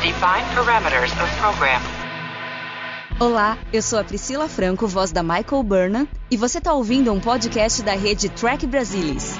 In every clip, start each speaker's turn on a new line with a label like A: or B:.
A: Define parameters of program.
B: Olá, eu sou a Priscila Franco, voz da Michael Burnham, e você está ouvindo um podcast da rede Trek Brasilis.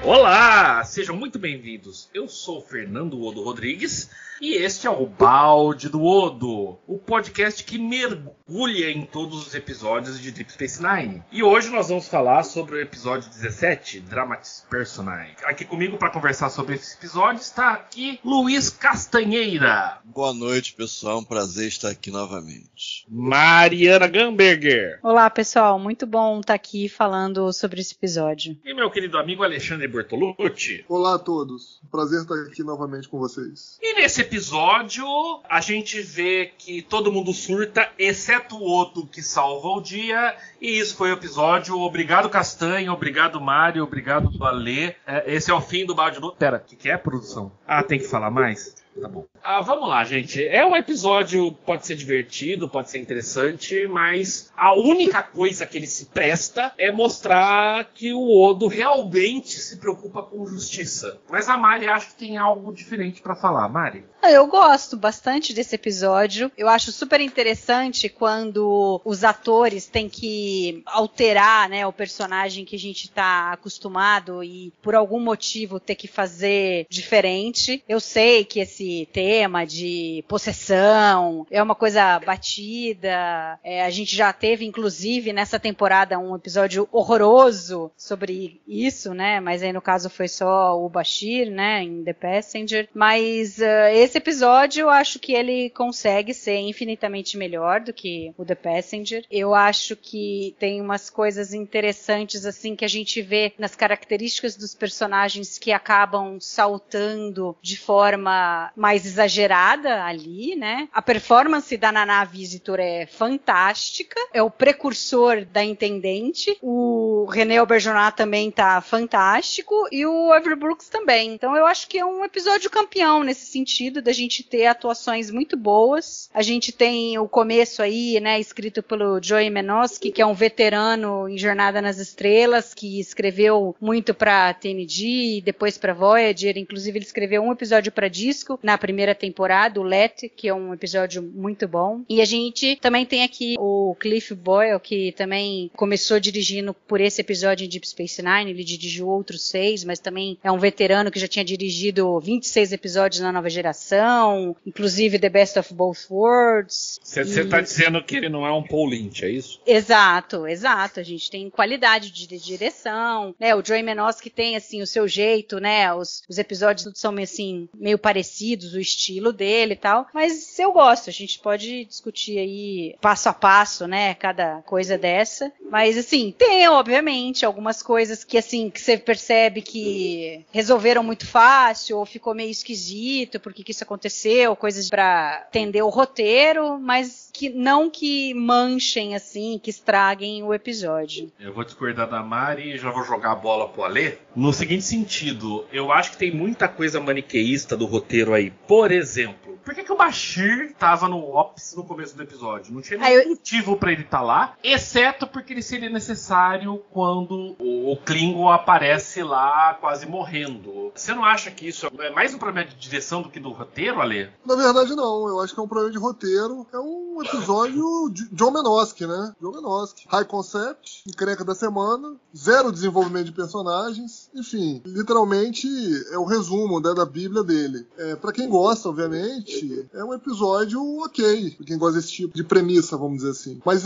C: Olá, sejam muito bem-vindos. Eu sou o Fernando Odo Rodrigues e este é o Balde do Odo, o podcast que mergulha em todos os episódios de Deep Space Nine. E hoje nós vamos falar sobre o episódio 17, Dramatis Personae. Aqui comigo para conversar sobre esse episódio está aqui Luiz Castanheira.
D: Boa noite, pessoal. É um prazer estar aqui novamente.
C: Mariana Gamberger.
E: Olá, pessoal. Muito bom estar aqui falando sobre esse episódio.
C: E meu querido amigo Alexandre Bortolucci.
F: Olá a todos. Prazer estar aqui novamente com vocês.
C: E nesse episódio, a gente vê que todo mundo surta, exceto o Odo, que salva o dia. E isso foi o episódio. Obrigado, Castanho. Obrigado, Mário. Obrigado, Alê. Esse é o fim do Balde do Odo. Pera, o que é, produção? Ah, tem que falar mais? Tá bom. Vamos lá, gente. É um episódio, pode ser divertido, pode ser interessante, mas a única coisa que ele se presta é mostrar que o Odo realmente se preocupa com justiça. Mas a Mari acha que tem algo diferente pra falar. Mari?
E: Eu gosto bastante desse episódio. Eu acho super interessante quando os atores têm que alterar, né, o personagem que a gente tá acostumado e por algum motivo ter que fazer diferente. Eu sei que esse tema de possessão é uma coisa batida. A gente já teve, inclusive, nessa temporada um episódio horroroso sobre isso, né? Mas aí no caso foi só o Bashir, né? Em The Passenger. Mas esse episódio eu acho que ele consegue ser infinitamente melhor do que o The Passenger. Eu acho que tem umas coisas interessantes assim que a gente vê nas características dos personagens que acabam saltando de forma mais exagerada ali, né? A performance da Nana Visitor é fantástica, é o precursor da Intendente, o René Auberjonois também tá fantástico e o Avery Brooks também. Então eu acho que é um episódio campeão nesse sentido da gente ter atuações muito boas. A gente tem o começo aí, né, escrito pelo Joey Menosky, que é um veterano em Jornada nas Estrelas, que escreveu muito pra TNG e depois pra Voyager. Inclusive ele escreveu um episódio pra disco na primeira temporada, o Let, que é um episódio muito bom. E a gente também tem aqui o Cliff Boyle, que também começou dirigindo por esse episódio em Deep Space Nine. Ele dirigiu outros 6, mas também é um veterano que já tinha dirigido 26 episódios na Nova Geração, inclusive The Best of Both Worlds.
C: Você tá dizendo que ele não é um Paul Lynch, é isso?
E: Exato. A gente tem qualidade de direção, né? O Joey Menosky tem, assim, o seu jeito, né? Os episódios são, assim, meio parecidos, o estilo dele e tal, mas eu gosto, a gente pode discutir aí passo a passo, né, cada coisa dessa, mas assim, tem obviamente algumas coisas que assim, que você percebe que resolveram muito fácil, ou ficou meio esquisito, por que isso aconteceu, coisas pra entender o roteiro, mas que não que manchem assim, que estraguem o episódio.
C: Eu vou discordar da Mari e já vou jogar a bola pro Alê. No seguinte sentido, eu acho que tem muita coisa maniqueísta do roteiro aí. Por exemplo, por que o Bashir tava no Ops no começo do episódio? Não tinha nenhum motivo pra ele estar lá, exceto porque ele seria necessário quando o Klingon aparece lá quase morrendo. Você não acha que isso é mais um problema de direção do que do roteiro, Alê?
F: Na verdade, não. Eu acho que é um problema de roteiro. É um episódio de John Menosky, né? John Menosky. High Concept, encrenca da semana, zero desenvolvimento de personagens. Enfim, literalmente é o resumo, né, da Bíblia dele. Pra quem gosta, obviamente, é um episódio ok. Pra quem gosta desse tipo de premissa, vamos dizer assim. Mas,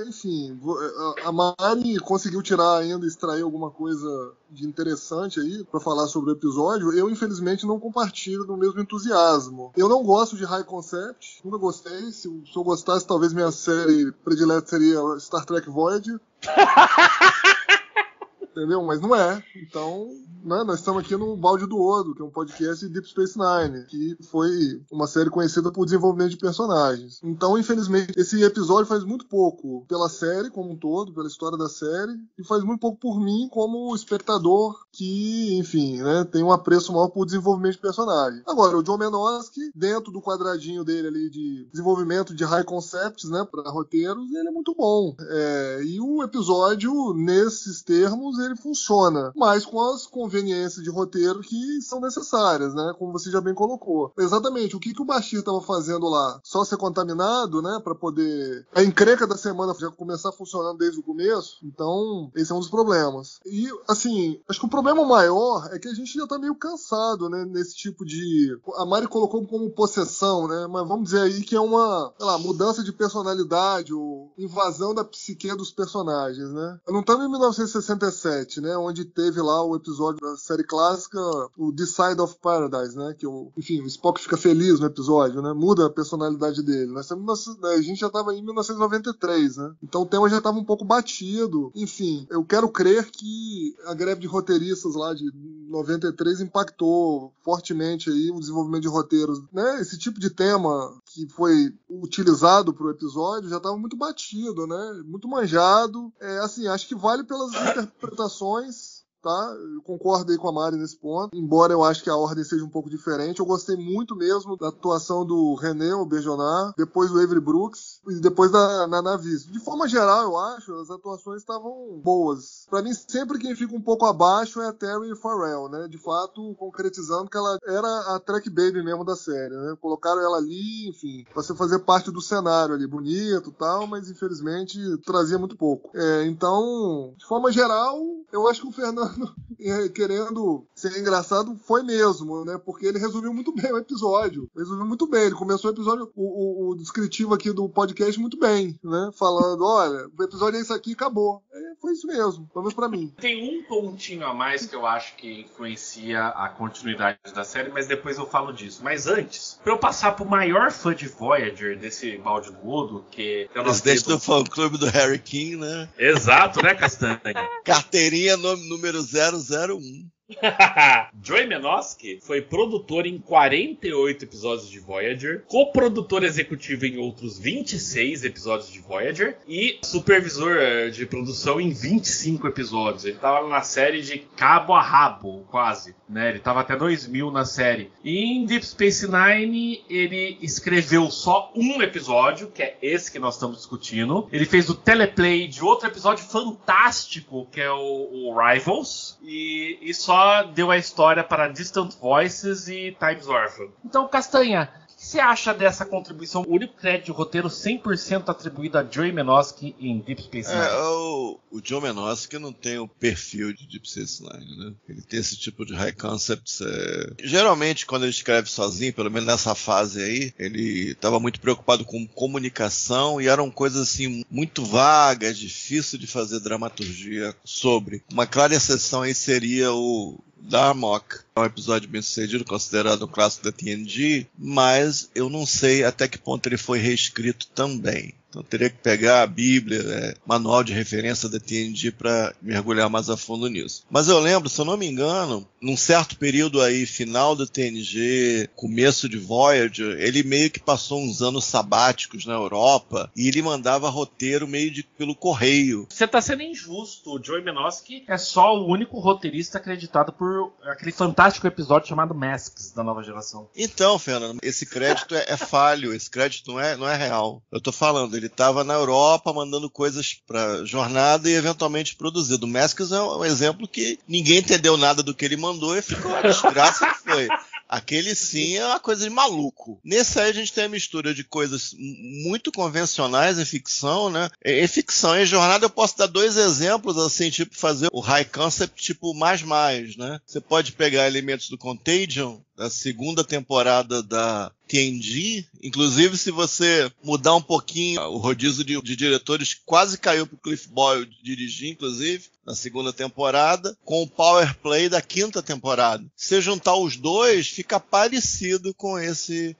F: enfim, a Mari conseguiu tirar ainda, extrair alguma coisa de interessante aí pra falar sobre o episódio. Eu, infelizmente, não compartilho do mesmo entusiasmo. Eu não gosto de High Concept, nunca gostei. Se eu gostasse, talvez minha série predileta seria Star Trek Voyager. entendeu? Mas não é. Então, né, nós estamos aqui no Balde do Ouro, que é um podcast de Deep Space Nine, que foi uma série conhecida por desenvolvimento de personagens. Então, infelizmente, esse episódio faz muito pouco pela série como um todo, pela história da série, e faz muito pouco por mim como espectador que, enfim, né, tem um apreço maior por desenvolvimento de personagem. Agora, o John Menosky, dentro do quadradinho dele ali de desenvolvimento de high concepts, né, para roteiros, ele é muito bom. E o episódio, nesses termos, ele funciona, mas com as conveniências de roteiro que são necessárias, né, como você já bem colocou. Exatamente, o que o Bashir estava fazendo lá? Só ser contaminado, né, para poder a encrenca da semana já começar funcionando desde o começo? Então, esse é um dos problemas. E, assim, acho que o problema maior é que a gente já tá meio cansado, né, nesse tipo de... A Mari colocou como possessão, né, mas vamos dizer aí que é uma, sei lá, mudança de personalidade ou invasão da psique dos personagens, né. Eu não estamos em 1967, né, onde teve lá o episódio da série clássica, o This Side of Paradise, né, que enfim, o Spock fica feliz no episódio, né, muda a personalidade dele. A gente já estava em 1993, né, então o tema já estava um pouco batido. Enfim, eu quero crer que a greve de roteiristas lá de 93 impactou fortemente aí o desenvolvimento de roteiros, né, esse tipo de tema que foi utilizado para o episódio já estava muito batido, né, muito manjado. Assim, acho que vale pelas interpretações, tá? Eu concordo aí com a Mari nesse ponto, embora eu acho que a ordem seja um pouco diferente. Eu gostei muito mesmo da atuação do René, o Berjonar, depois do Avery Brooks e depois da Navis. De forma geral, eu acho, as atuações estavam boas. Pra mim, sempre quem fica um pouco abaixo é a Terry Farrell, né? De fato, concretizando que ela era a track baby mesmo da série, né? Colocaram ela ali, enfim, pra você fazer parte do cenário ali, bonito e tal, mas infelizmente trazia muito pouco. Então, de forma geral, eu acho que o Fernando, querendo ser engraçado, foi mesmo, né? Porque ele resumiu muito bem o episódio. Resumiu muito bem. Ele começou o episódio, o descritivo aqui do podcast muito bem, né? Falando, olha, o episódio é isso aqui e acabou. Foi isso mesmo, pelo menos pra mim.
C: Tem um pontinho a mais que eu acho que influencia a continuidade da série, mas depois eu falo disso. Mas antes, pra eu passar pro maior fã de Voyager desse balde gordo, que é o
D: presidente do fã-clube do Harry King, né?
C: Exato, né, Castanha?
D: Carteirinha número 001.
C: Joey Menosky foi produtor em 48 episódios de Voyager, coprodutor executivo em outros 26 episódios de Voyager e supervisor de produção em 25 episódios. Ele estava na série de cabo a rabo, quase, né? Ele estava até 2000 na série. E em Deep Space Nine ele escreveu só um episódio, que é esse que nós estamos discutindo. Ele fez o teleplay de outro episódio fantástico, que é o Rivals, e só deu a história para Distant Voices e Time's Orphan. Então, Castanha, o que você acha dessa contribuição? O único crédito de roteiro 100% atribuído a Joey Menosky em Deep Space Nine.
D: O John Menosky não tem o perfil de Deep Space Nine, né? Ele tem esse tipo de high concepts. Geralmente, quando ele escreve sozinho, pelo menos nessa fase aí, ele estava muito preocupado com comunicação e eram coisas assim muito vagas, difícil de fazer dramaturgia sobre. Uma clara exceção aí seria o Darmok. É um episódio bem sucedido, considerado um clássico da TNG, mas eu não sei até que ponto ele foi reescrito também. Então teria que pegar a Bíblia, manual de referência da TNG para mergulhar mais a fundo nisso. Mas eu lembro, se eu não me engano, num certo período aí, final da TNG, começo de Voyager, ele meio que passou uns anos sabáticos na Europa e ele mandava roteiro meio pelo correio.
C: Você tá sendo injusto. O Joey Menosky é só o único roteirista acreditado por aquele fantástico episódio chamado Masks, da Nova Geração.
D: Então, Fernando, esse crédito é falho, esse crédito não é real. Eu tô falando, ele estava na Europa mandando coisas para jornada e eventualmente produzido. O Masks é um exemplo que ninguém entendeu nada do que ele mandou e ficou uma desgraça que foi. Aquele sim é uma coisa de maluco. Nesse aí a gente tem a mistura de coisas muito convencionais em ficção, né? Em ficção, em jornada eu posso dar 2 exemplos, assim, tipo fazer o high concept tipo mais, né? Você pode pegar elementos do Contagion, da segunda temporada da TNG. Inclusive, se você mudar um pouquinho, o rodízio de diretores quase caiu pro Cliff Boyle dirigir, inclusive, na segunda temporada, com o Power Play da quinta temporada. Se juntar os dois, fica parecido com esse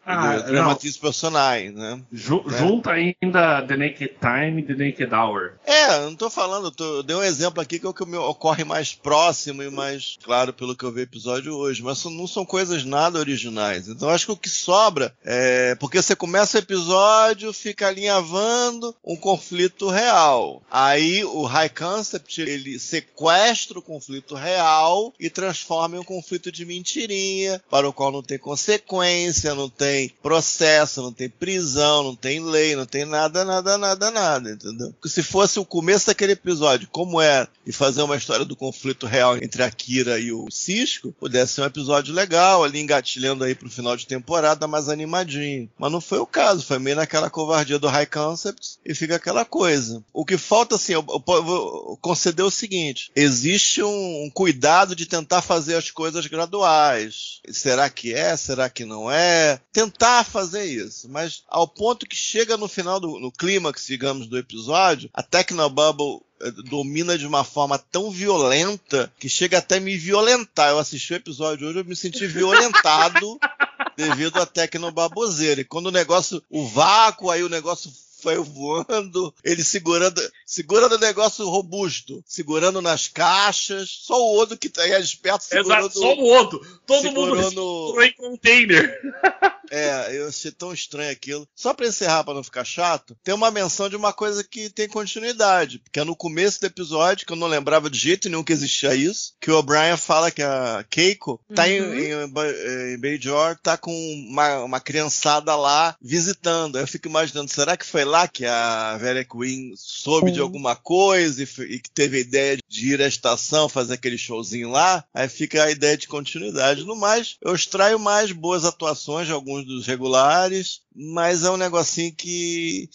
D: dramatismo personagem, né?
C: Junta ainda The Naked Time e The Naked Hour.
D: Não tô falando, eu dei um exemplo aqui que é o que me ocorre mais próximo e mais claro pelo que eu vi o episódio hoje, mas não são coisas nada originais. Então acho que o que sobra é porque você começa o episódio, fica alinhavando um conflito real. Aí o High Concept, ele sequestra o conflito real e transforma em um conflito de mentirinha, para o qual não tem consequência, não tem processo, não tem prisão, não tem lei, não tem nada, entendeu? Porque se fosse o começo daquele episódio, como é, e fazer uma história do conflito real entre a Kira e o Sisko, pudesse ser um episódio legal, ali engatilhando aí pro final de temporada, mais animadinho. Mas não foi o caso, foi meio naquela covardia do High Concept e fica aquela coisa. O que falta, assim, eu vou conceder o seguinte, existe um cuidado de tentar fazer as coisas graduais. Será que é? Será que não é? Tentar fazer isso, mas ao ponto que chega no final, no clímax, digamos, do episódio, a Technobubble domina de uma forma tão violenta que chega até a me violentar. Eu assisti o episódio hoje, eu me senti violentado devido à Tecnobaboseira. E quando o vácuo, aí o negócio foi voando, ele segurando o negócio robusto, segurando nas caixas, só o Odo que tá aí esperto segurando.
C: Exato, só o Odo. Todo mundo segurou em container.
D: Eu achei tão estranho aquilo. Só pra encerrar, pra não ficar chato, tem uma menção de uma coisa que tem continuidade, porque é no começo do episódio, que eu não lembrava de jeito nenhum que existia isso, que o O'Brien fala que a Keiko tá em Bajor, tá com uma criançada lá visitando. Aí eu fico imaginando, será que foi lá que a Vera Queen soube de alguma coisa e que teve a ideia de ir à estação, fazer aquele showzinho lá? Aí fica a ideia de continuidade. No mais, eu extraio mais boas atuações de alguns dos regulares, mas é um negocinho que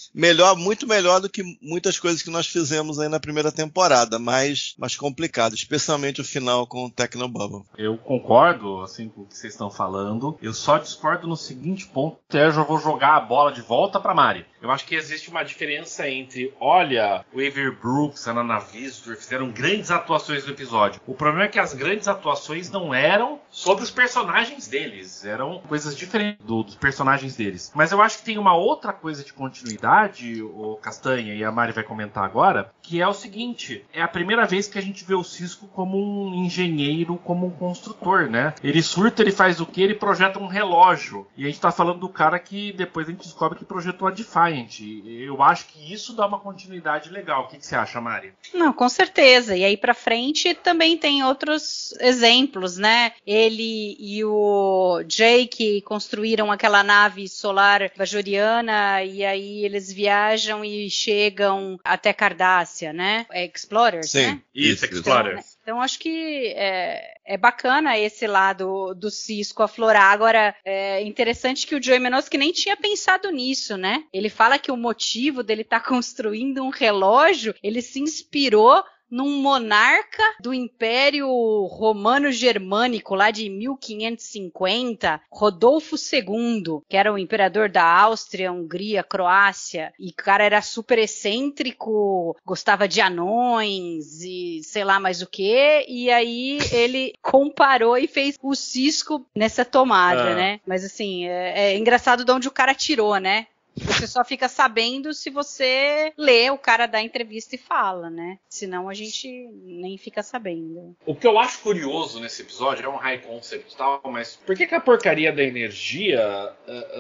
D: muito melhor do que muitas coisas que nós fizemos aí na primeira temporada, mais complicado, especialmente o final com o Technobubble.
C: Eu concordo, assim, com o que vocês estão falando. Eu só discordo no seguinte ponto, eu já vou jogar a bola de volta pra Mari. Eu acho que existe uma diferença entre, olha, o Avery Brooks, a Nana Visitor fizeram grandes atuações no episódio. O problema é que as grandes atuações não eram sobre os personagens deles, eram coisas diferentes dos personagens deles. Mas eu acho que tem uma outra coisa de continuidade, o Castanha, e a Mari vai comentar agora, que é o seguinte, é a primeira vez que a gente vê o Sisko como um engenheiro, como um construtor, né? Ele surta, ele faz o quê? Ele projeta um relógio. E a gente tá falando do cara que depois a gente descobre que projetou a Defiant. Eu acho que isso dá uma continuidade legal. O que você acha, Mari?
E: Não, com certeza. E aí pra frente também tem outros exemplos, né? Ele e o Jake construíram aquela nave solar bajoriana e aí eles viajam e chegam até Cardassia, né? Explorers,
D: sim,
E: né?
C: Isso, Explorers.
E: Então acho que é bacana esse lado do Sisko aflorar. Agora, é interessante que o Joey Menosky nem tinha pensado nisso, né? Ele fala que o motivo dele estar construindo um relógio, ele se inspirou num monarca do Império Romano-Germânico lá de 1550, Rodolfo II, que era o imperador da Áustria, Hungria, Croácia, e o cara era super excêntrico, gostava de anões e sei lá mais o que, e aí ele comparou e fez o Sisko nessa tomada, né? Mas assim, é engraçado de onde o cara tirou, né? Você só fica sabendo se você lê o cara da entrevista e fala, né? Senão a gente nem fica sabendo.
C: O que eu acho curioso nesse episódio é um high concept e tal, mas por que a porcaria da energia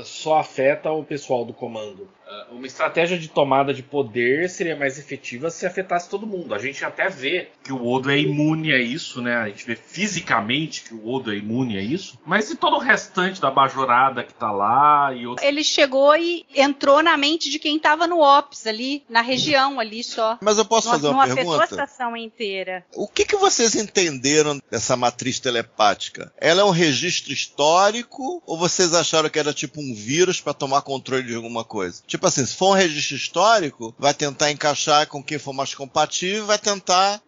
C: só afeta o pessoal do comando? Uma estratégia de tomada de poder seria mais efetiva se afetasse todo mundo. A gente até vê que o Odo é imune a isso, né? A gente vê fisicamente que o Odo é imune a isso. Mas e todo o restante da bajorada que tá lá?
E: Ele chegou e entrou na mente de quem tava no Ops ali, na região ali só.
D: Mas eu posso fazer uma pergunta?
E: Não afetou a estação inteira.
D: O que vocês entenderam dessa matriz telepática? Ela é um registro histórico ou vocês acharam que era tipo um vírus para tomar controle de alguma coisa? Tipo assim, se for um registro histórico, vai tentar encaixar com quem for mais compatível, vai tentar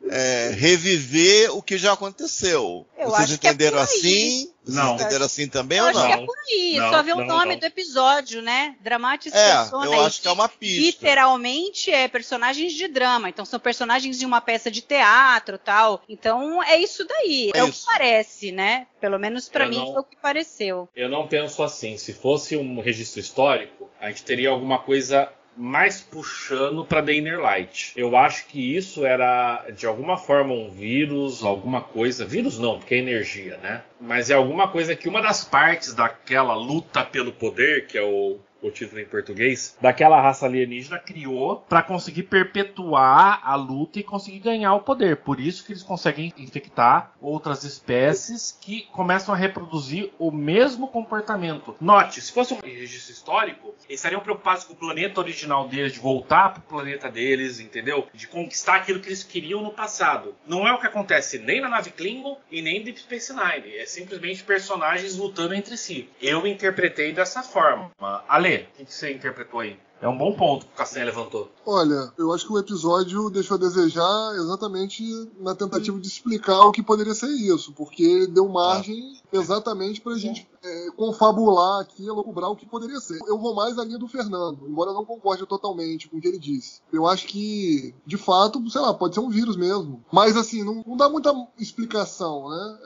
D: reviver o que já aconteceu. Vocês entenderam assim? Vocês entenderam assim também ou
E: eu
D: não?
E: acho que é por aí,
C: Não,
E: só ver o
C: não,
E: nome
C: não.
E: do episódio, né? Dramatis
D: eu
E: Personae.
D: acho que é uma pista.
E: Literalmente é personagens de drama, então são personagens de uma peça de teatro, tal. Então é isso daí, é o que parece, né? Pelo menos pra mim foi o que pareceu.
C: Eu não penso assim. Se fosse um registro histórico, a gente teria alguma coisa mais puxando para The Inner Light. Eu acho que isso era, de alguma forma, um vírus, alguma coisa... Vírus não, porque é energia, né? Mas é alguma coisa que uma das partes daquela luta pelo poder, que é o título em português, daquela raça alienígena criou para conseguir perpetuar a luta e conseguir ganhar o poder. Por isso que eles conseguem infectar outras espécies que começam a reproduzir o mesmo comportamento. Note, se fosse um registro histórico, eles estariam preocupados com o planeta original deles, de voltar para o planeta deles, entendeu? De conquistar aquilo que eles queriam no passado. Não é o que acontece nem na nave Klingon e nem em Deep Space Nine. É simplesmente personagens lutando entre si. Eu interpretei dessa forma. Ale, o que você interpretou aí? É um bom ponto que o Castanha levantou.
F: Olha, eu acho que o episódio deixou a desejar exatamente na tentativa de explicar o que poderia ser isso, porque deu margem exatamente pra gente confabular aqui, elucubrar o que poderia ser. Eu vou mais na linha do Fernando, embora eu não concorde totalmente com o que ele disse. Eu acho que, de fato, sei lá, pode ser um vírus mesmo. Mas, assim, não dá muita explicação, né?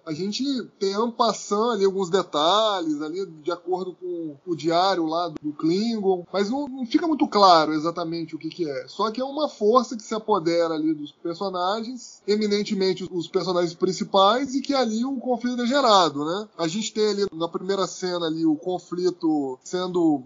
F: A gente tem en passant ali alguns detalhes, ali de acordo com o diário lá do Klingon, mas não fica muito claro exatamente o que é. Só que é uma força que se apodera ali dos personagens, eminentemente os personagens principais, e que ali o conflito é gerado, né? A gente tem ali na primeira cena ali o conflito sendo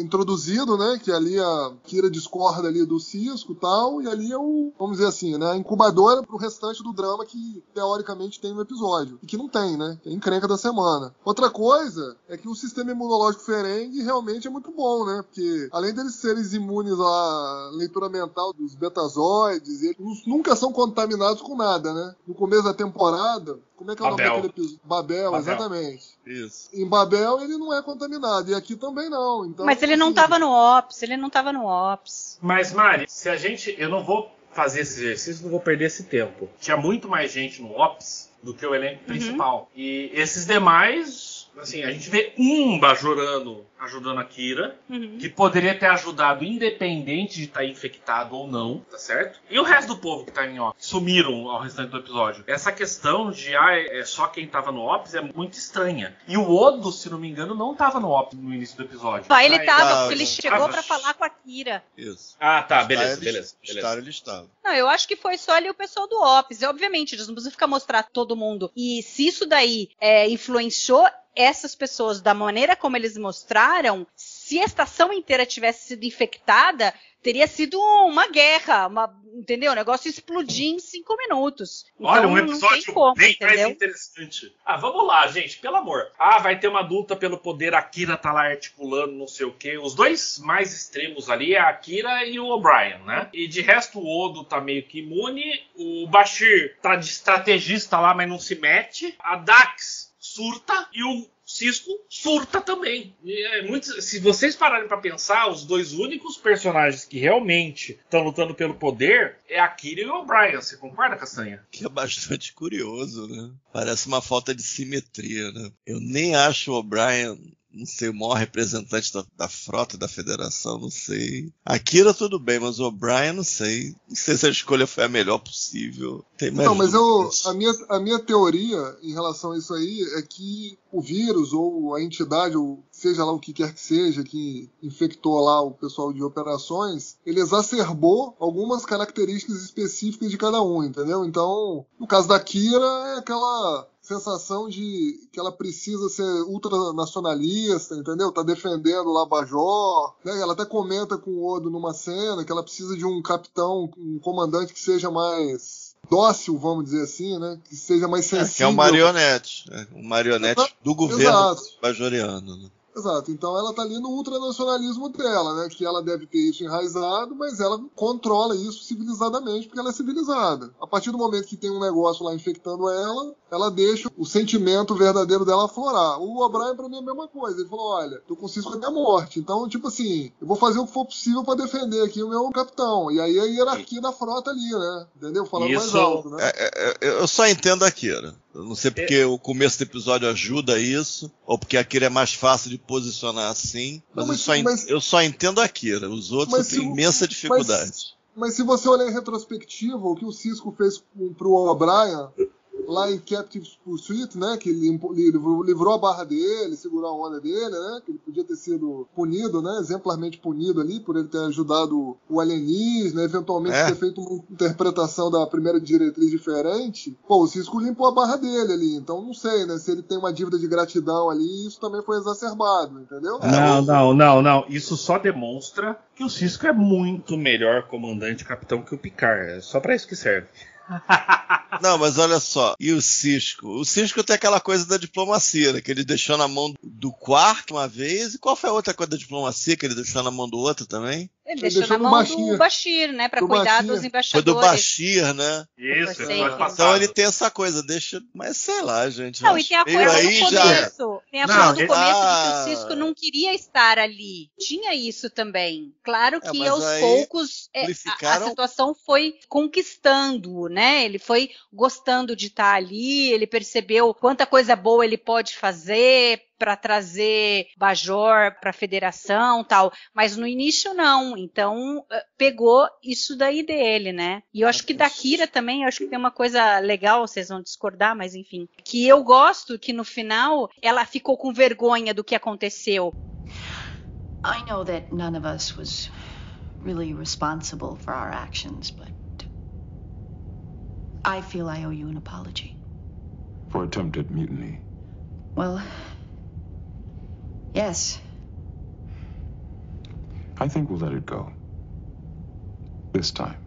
F: introduzido, né? Que ali a Kira discorda ali do Sisko e tal, e ali é vamos dizer assim, né? A incubadora pro restante do drama que teoricamente tem no episódio. E que não tem, né? Que é a encrenca da semana. Outra coisa é que o sistema imunológico Ferengi realmente é muito bom, né? Porque além deles serem imunes à leitura mental dos betazoides, eles nunca são contaminados com nada, né? No começo da temporada, como é que é o nome daquele episódio? Babel, exatamente.
D: Isso.
F: Em Babel ele não é contaminado, e aqui também não. Então,
E: mas ele não estava no Ops,
C: Mas, Mari, se a gente... Eu não vou fazer esse exercício, não vou perder esse tempo. Tinha muito mais gente no Ops do que o elenco principal. E esses demais, assim, a gente vê um Bajorano ajudando a Kira, que poderia ter ajudado independente de estar infectado ou não, tá certo? E o resto do povo que tá em Ops sumiram ao restante do episódio. Essa questão de é só quem tava no Ops é muito estranha. E o Odo, se não me engano, não tava no Ops no início do episódio.
E: Ele tava, porque ele chegou pra falar com a Kira.
D: Isso.
C: Ah, tá, beleza.
D: Ele estava.
E: Não, eu acho que foi só ali o pessoal do Ops. E, obviamente, eles não precisam ficar mostrando todo mundo. E se isso daí influenciou essas pessoas da maneira como eles mostraram, se a estação inteira tivesse sido infectada, teria sido uma guerra, entendeu? O negócio explodir em 5 minutos. Então,
C: olha, um episódio bem mais
E: entendeu?
C: interessante. Vamos lá, gente, pelo amor. Vai ter uma luta pelo poder, a Kira tá lá articulando não sei o quê. Os dois mais extremos ali é a Kira e o O'Brien, né? E de resto o Odo tá meio que imune, o Bashir tá de estrategista lá, mas não se mete. A Dax surta e o Sisko surta também. E se vocês pararem pra pensar, os dois únicos personagens que realmente estão lutando pelo poder é a Kira e o O'Brien. Você concorda, Castanha?
D: Que é bastante curioso, né? Parece uma falta de simetria, né? Eu nem acho o O'Brien, não sei, o maior representante da frota da federação, não sei. A Kira tudo bem, mas o O'Brien não sei. Não sei se a escolha foi a melhor possível. Tem mais
F: mas a minha teoria em relação a isso aí é que o vírus ou a entidade, ou seja lá o que quer que seja, que infectou lá o pessoal de operações, ele exacerbou algumas características específicas de cada um, entendeu? Então, no caso da Kira, é aquela sensação de que ela precisa ser ultranacionalista, entendeu? Tá defendendo lá Bajor, né? Ela até comenta com o Odo numa cena que ela precisa de um capitão, um comandante que seja mais dócil, vamos dizer assim, né? Que seja mais sensível.
D: Que é um marionete. Um marionete do governo bajoriano, né?
F: Exato, então ela tá ali no ultranacionalismo dela, né? Que ela deve ter isso enraizado, mas ela controla isso civilizadamente, porque ela é civilizada. A partir do momento que tem um negócio lá infectando ela ela deixa o sentimento verdadeiro dela aflorar. O O'Brien, pra mim, é a mesma coisa. Ele falou, olha, tô com o Cisco até a morte. Então, tipo assim, eu vou fazer o que for possível pra defender aqui o meu capitão. E aí a hierarquia da frota ali, né? Entendeu? Falando mais alto, né?
D: Eu só entendo a Kira. Eu não sei porque o começo do episódio ajuda isso, ou porque a Kira é mais fácil de posicionar assim. Mas eu só entendo a Kira. Os outros eu tenho imensa dificuldade.
F: Mas se você olhar em retrospectiva, o que o Cisco fez pro O'Brien lá em Captive Pursuit, né, que ele livrou a barra dele, segurou a onda dele, né, que ele podia ter sido punido, né, exemplarmente punido ali, por ele ter ajudado o alienígena, eventualmente ter feito uma interpretação da primeira diretriz diferente. Pô, o Cisco limpou a barra dele ali, então não sei, né, se ele tem uma dívida de gratidão ali, isso também foi exacerbado, entendeu?
C: Não, isso só demonstra que o Cisco é muito melhor comandante e capitão que o Picard, é só pra isso que serve.
D: Não, mas olha só, e o Cisco? O Cisco tem aquela coisa da diplomacia, né, que ele deixou na mão do Quark uma vez, e qual foi a outra coisa da diplomacia que ele deixou na mão do outro também?
E: Ele deixou na mão do Bashir, né, pra cuidar dos embaixadores.
D: Foi do Bashir, né?
C: Isso,
D: então ele tem essa coisa, deixa, mas sei lá, gente.
E: Não, e tem a coisa do começo, tem a coisa do começo de que o Cisco não queria estar ali. Tinha isso também. Claro que aos poucos a situação foi conquistando, né? Ele foi gostando de estar ali, ele percebeu quanta coisa boa ele pode fazer para trazer Bajor para a federação, tal, mas no início não, então pegou isso daí dele, né? E eu acho que da Kira também, eu acho que tem uma coisa legal, vocês vão discordar, mas enfim, que eu gosto que no final ela ficou com vergonha do que aconteceu.
G: I know that none of us was really responsible for our actions, but I feel I owe you an apology.
H: For attempted mutiny.
G: Well, yes.
H: I think we'll let it go. This time.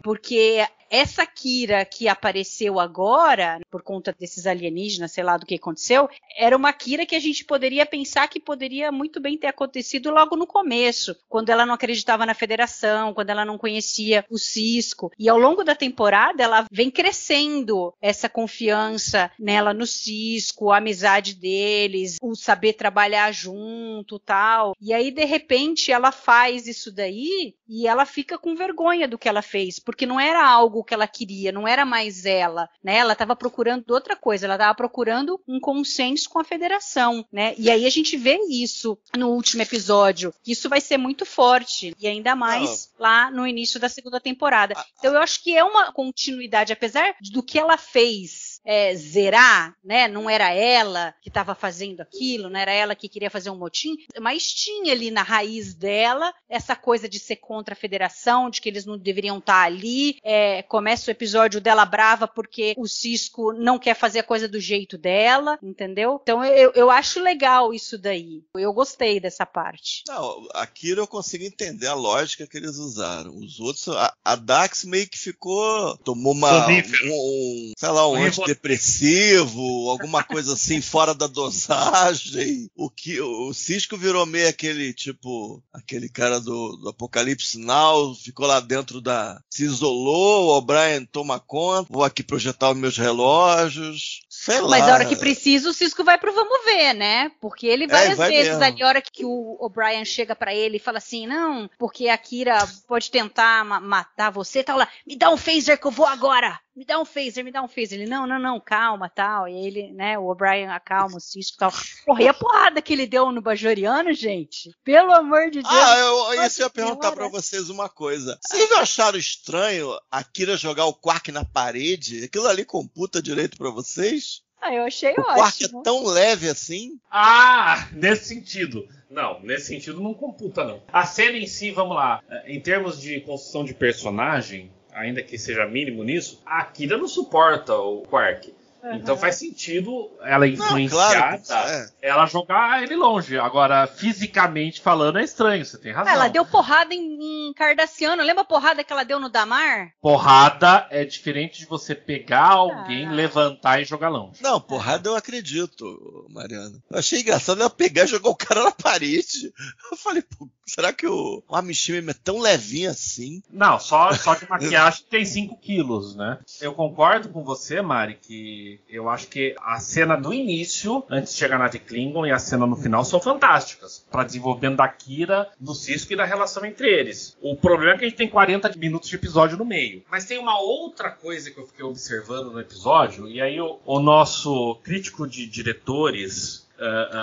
E: Porque essa Kira que apareceu agora, por conta desses alienígenas, sei lá do que aconteceu, era uma Kira que a gente poderia pensar que poderia muito bem ter acontecido logo no começo, quando ela não acreditava na federação, quando ela não conhecia o Cisco. E ao longo da temporada, ela vem crescendo essa confiança nela no Cisco, a amizade deles, o saber trabalhar junto, tal. E aí, de repente, ela faz isso daí e ela fica com vergonha do que ela fez, porque não era algo que ela queria, não era mais ela, né? Ela estava procurando outra coisa, ela estava procurando um consenso com a federação, né? E aí a gente vê isso no último episódio, que isso vai ser muito forte, e ainda mais lá no início da segunda temporada. Então eu acho que é uma continuidade, apesar do que ela fez zerar, né? Não era ela que estava fazendo aquilo, não era ela que queria fazer um motim, mas tinha ali na raiz dela essa coisa de ser contra a federação, de que eles não deveriam estar ali. Começa o episódio dela brava porque o Cisco não quer fazer a coisa do jeito dela, entendeu? Então eu acho legal isso daí. Eu gostei dessa parte.
D: Não, aqui eu consigo entender a lógica que eles usaram. Os outros, a Dax meio que tomou sei lá, um antidepressivo, alguma coisa assim fora da dosagem. O Cisco virou meio aquele cara do Apocalipse Now, ficou lá dentro se isolou, o O'Brien toma conta, vou aqui projetar os meus relógios. Sei lá.
E: Mas a hora que precisa, o Cisco vai pro vamos ver, né? Porque ele várias vezes mesmo. Ali, a hora que o O'Brien chega pra ele e fala assim, não, porque a Kira pode tentar matar você, tal lá, me dá um phaser que eu vou agora. Me dá um phaser. Ele, não, calma, tal. E ele, né, o O'Brien acalma o Cisco e tal. Porra, e a porrada que ele deu no Bajoriano, gente? Pelo amor de Deus.
D: Eu ia perguntar pra vocês uma coisa. Vocês acharam estranho a Kira jogar o Quark na parede? Aquilo ali computa direito pra vocês?
E: Eu achei ótimo.
D: O Quark é tão leve assim?
C: Nesse sentido. Não, nesse sentido não computa, não. A cena em si, vamos lá, em termos de construção de personagem, ainda que seja mínimo nisso, a Kira não suporta o Quark. Uhum. Então faz sentido ela influenciar, ela jogar ele longe. Agora, fisicamente falando, é estranho, você tem razão.
E: Ela deu porrada em Cardassiano. Lembra a porrada que ela deu no Damar?
C: Porrada é diferente de você pegar alguém, levantar e jogar longe.
D: Não, porrada eu acredito, Mariana. Eu achei engraçado ela pegar e jogar o cara na parede. Eu falei, pô, será que o Amishima é tão levinho assim?
C: Não, só que maquiagem tem 5 quilos, né? Eu concordo com você, Mari, que E eu acho que a cena do início, antes de chegar na nave Klingon, e a cena no final são fantásticas. Para desenvolvimento da Kira, do Sisko e da relação entre eles. O problema é que a gente tem 40 minutos de episódio no meio. Mas tem uma outra coisa que eu fiquei observando no episódio, e aí o nosso crítico de diretores,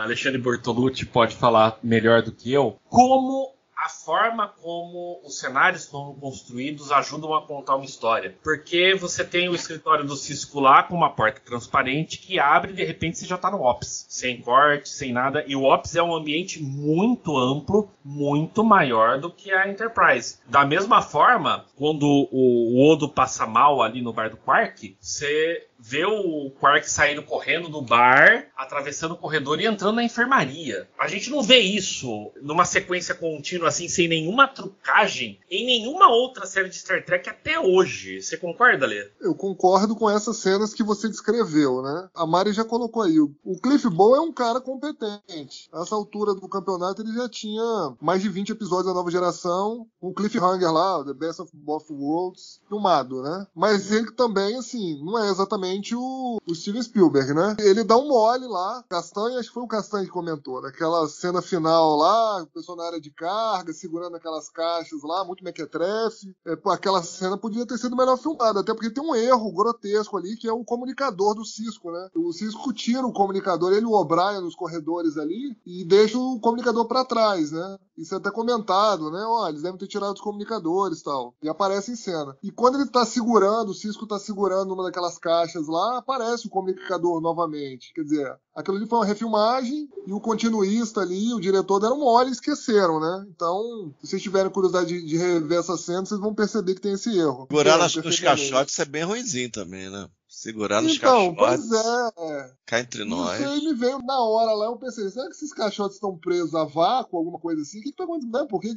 C: Alexandre Bortolucci, pode falar melhor do que eu, como a forma como os cenários estão construídos ajudam a contar uma história. Porque você tem o escritório do Sisko lá com uma porta transparente que abre e de repente você já está no Ops. Sem corte, sem nada. E o Ops é um ambiente muito amplo, muito maior do que a Enterprise. Da mesma forma, quando o Odo passa mal ali no bar do Quark, você vê o Quark saindo correndo do bar, atravessando o corredor e entrando na enfermaria. A gente não vê isso numa sequência contínua, assim, sem nenhuma trucagem, em nenhuma outra série de Star Trek até hoje. Você concorda, Lê?
F: Eu concordo com essas cenas que você descreveu, né? A Mari já colocou aí. O Cliff Bowles é um cara competente. Nessa altura do campeonato ele já tinha mais de 20 episódios da Nova Geração, um cliffhanger lá, The Best of Both Worlds, filmado, né? Mas ele também, assim, não é exatamente o Steven Spielberg, né? Ele dá um mole lá, Castanha, acho que foi o Castanha que comentou, naquela cena final lá, o pessoal na área de carga, segurando aquelas caixas lá, muito mequetrefe. Aquela cena podia ter sido melhor filmada, até porque tem um erro grotesco ali, que é o comunicador do Sisko, né? O Sisko tira o comunicador, ele e o O'Brien nos corredores ali, e deixa o comunicador pra trás, né? Isso é até comentado, né? Olha, eles devem ter tirado os comunicadores e tal. E aparece em cena. E quando ele tá segurando, o Sisko tá segurando uma daquelas caixas lá, aparece o comunicador novamente. Quer dizer, aquilo ali foi uma refilmagem e o continuista ali, o diretor deram mole e esqueceram, né? Então, se vocês tiverem curiosidade de rever essa cena, vocês vão perceber que tem esse erro.
D: Segurar nos caixotes é bem ruinzinho também, né? Segurar nos caixotes.
F: Pois é.
D: Cá entre nós.
F: Isso aí me veio na hora lá, eu pensei, será que esses caixotes estão presos a vácuo, alguma coisa assim? O que tá acontecendo? Por que